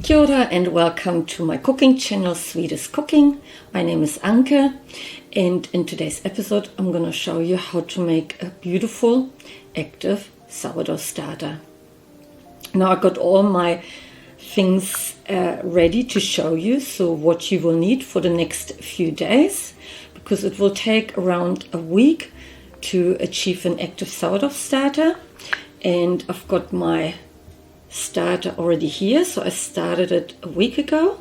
Kia ora and welcome to my cooking channel, Sweetest Cooking. My name is Anke, and in today's episode I'm going to show you how to make a beautiful active sourdough starter. Now I got all my things ready to show you, so what you will need for the next few days, because it will take around a week to achieve an active sourdough starter. And I've got my starter already here, so I started it a week ago,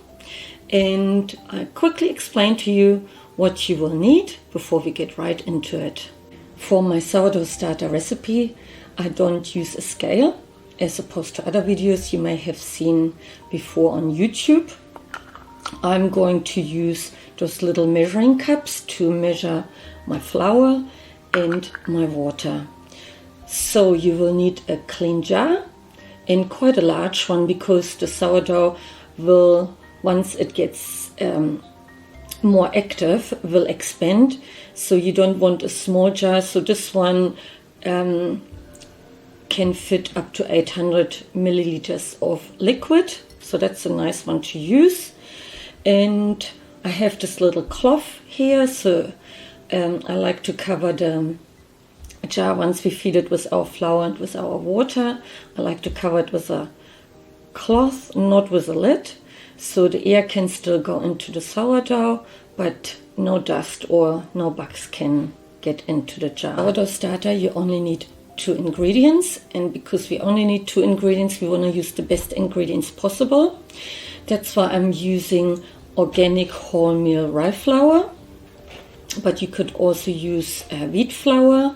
and I quickly explain to you what you will need before we get right into it. For my sourdough starter recipe, I don't use a scale as opposed to other videos you may have seen before on YouTube. I'm going to use those little measuring cups to measure my flour and my water. So you will need a clean jar, and quite a large one, because the sourdough will, once it gets more active, will expand. So you don't want a small jar. So this one can fit up to 800 milliliters of liquid. So that's a nice one to use. And I have this little cloth here. So I like to cover the jar once we feed it with our flour and with our water. I like to cover it with a cloth, not with a lid, so the air can still go into the sourdough, but no dust or no bugs can get into the jar. Sourdough starter, you only need 2 ingredients, and because we only need 2 ingredients, we want to use the best ingredients possible. That's why I'm using organic wholemeal rye flour, but you could also use wheat flour.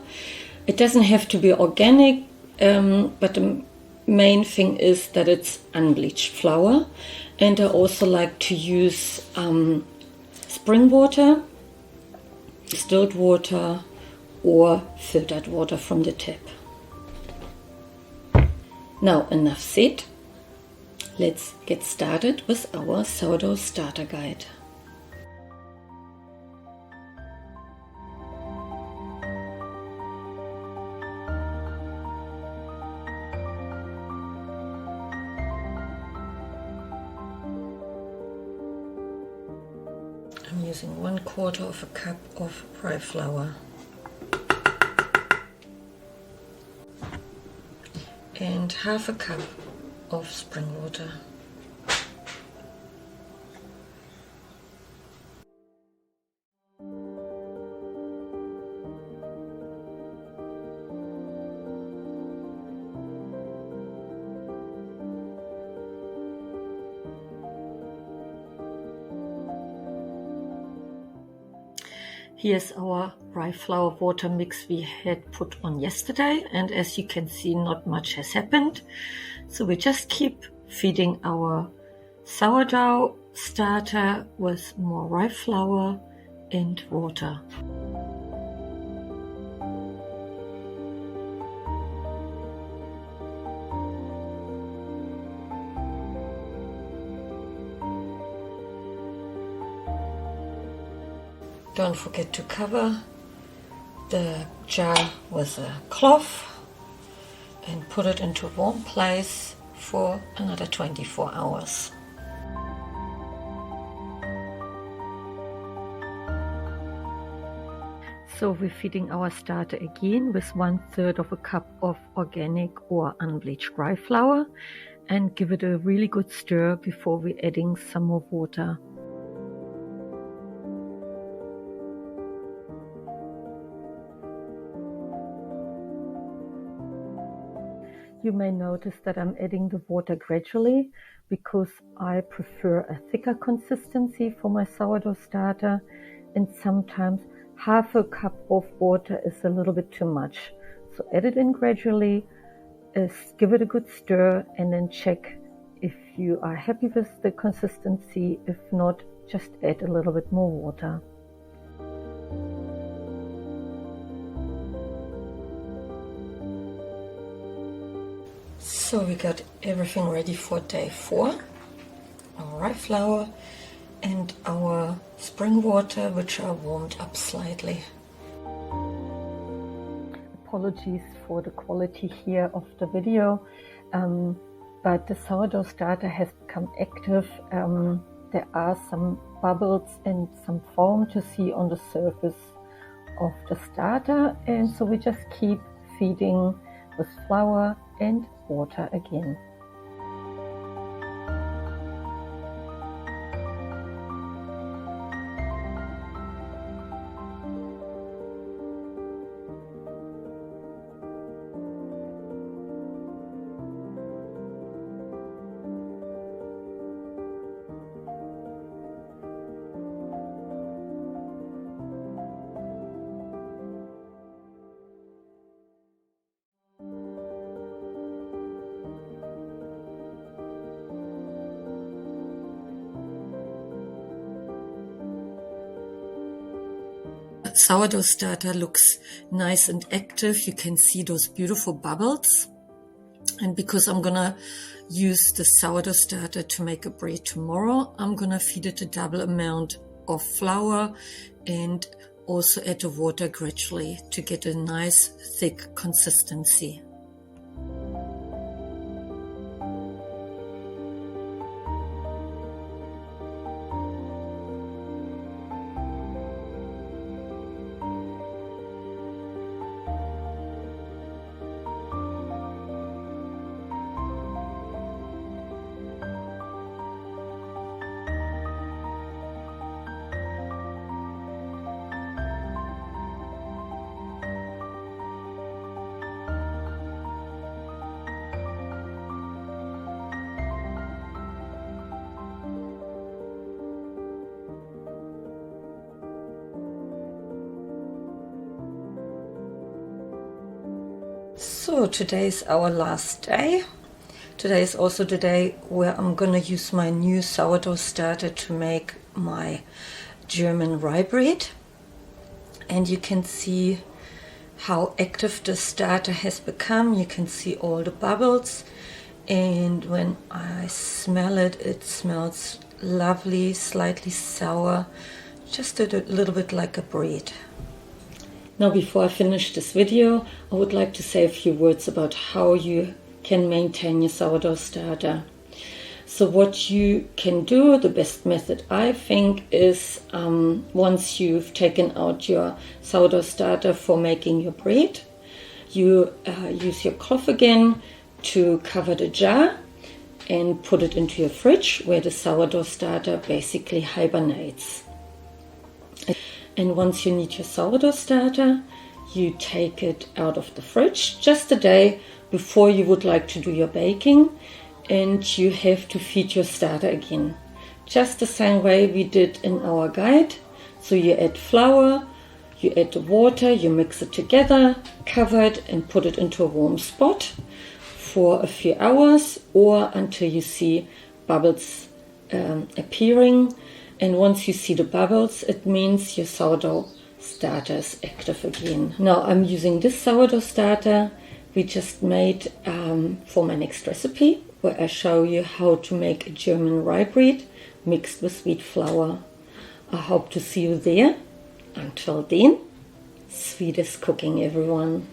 It doesn't have to be organic, but the main thing is that it's unbleached flour. And I also like to use spring water, distilled water, or filtered water from the tap. Now enough said. Let's get started with our sourdough starter guide. I'm using 1/4 of a cup of rye flour and 1/2 cup of spring water. Here's our rye flour water mix we had put on yesterday, and as you can see, not much has happened. So we just keep feeding our sourdough starter with more rye flour and water. Don't forget to cover the jar with a cloth and put it into a warm place for another 24 hours. So we're feeding our starter again with 1/3 of a cup of organic or unbleached rye flour, and give it a really good stir before we're adding some more water. You may notice that I'm adding the water gradually, because I prefer a thicker consistency for my sourdough starter, and sometimes 1/2 cup of water is a little bit too much. So add it in gradually, give it a good stir, and then check if you are happy with the consistency. If not, just add a little bit more water. So we got everything ready for day 4. Our rye flour and our spring water, which are warmed up slightly. Apologies for the quality here of the video. but the sourdough starter has become active. There are some bubbles and some foam to see on the surface of the starter, and so we just keep feeding with flour and water again. Sourdough starter looks nice and active. You can see those beautiful bubbles. And because I'm gonna use the sourdough starter to make a bread tomorrow, I'm gonna feed it a double amount of flour and also add the water gradually to get a nice thick consistency. So today is our last day. Today is also the day where I'm gonna use my new sourdough starter to make my German rye bread. And you can see how active the starter has become. You can see all the bubbles, and when I smell it, it smells lovely, slightly sour, just a little bit like a bread. Now, before I finish this video, I would like to say a few words about how you can maintain your sourdough starter. So what you can do, the best method I think is once you've taken out your sourdough starter for making your bread, you use your cloth again to cover the jar and put it into your fridge where the sourdough starter basically hibernates. And once you need your sourdough starter, you take it out of the fridge just a day before you would like to do your baking, and you have to feed your starter again. Just the same way we did in our guide. So you add flour, you add the water, you mix it together, cover it and put it into a warm spot for a few hours or until you see bubbles appearing. And once you see the bubbles, it means your sourdough starter is active again. Now I'm using this sourdough starter we just made for my next recipe, where I show you how to make a German rye bread mixed with wheat flour. I hope to see you there. Until then, sweetest cooking, everyone.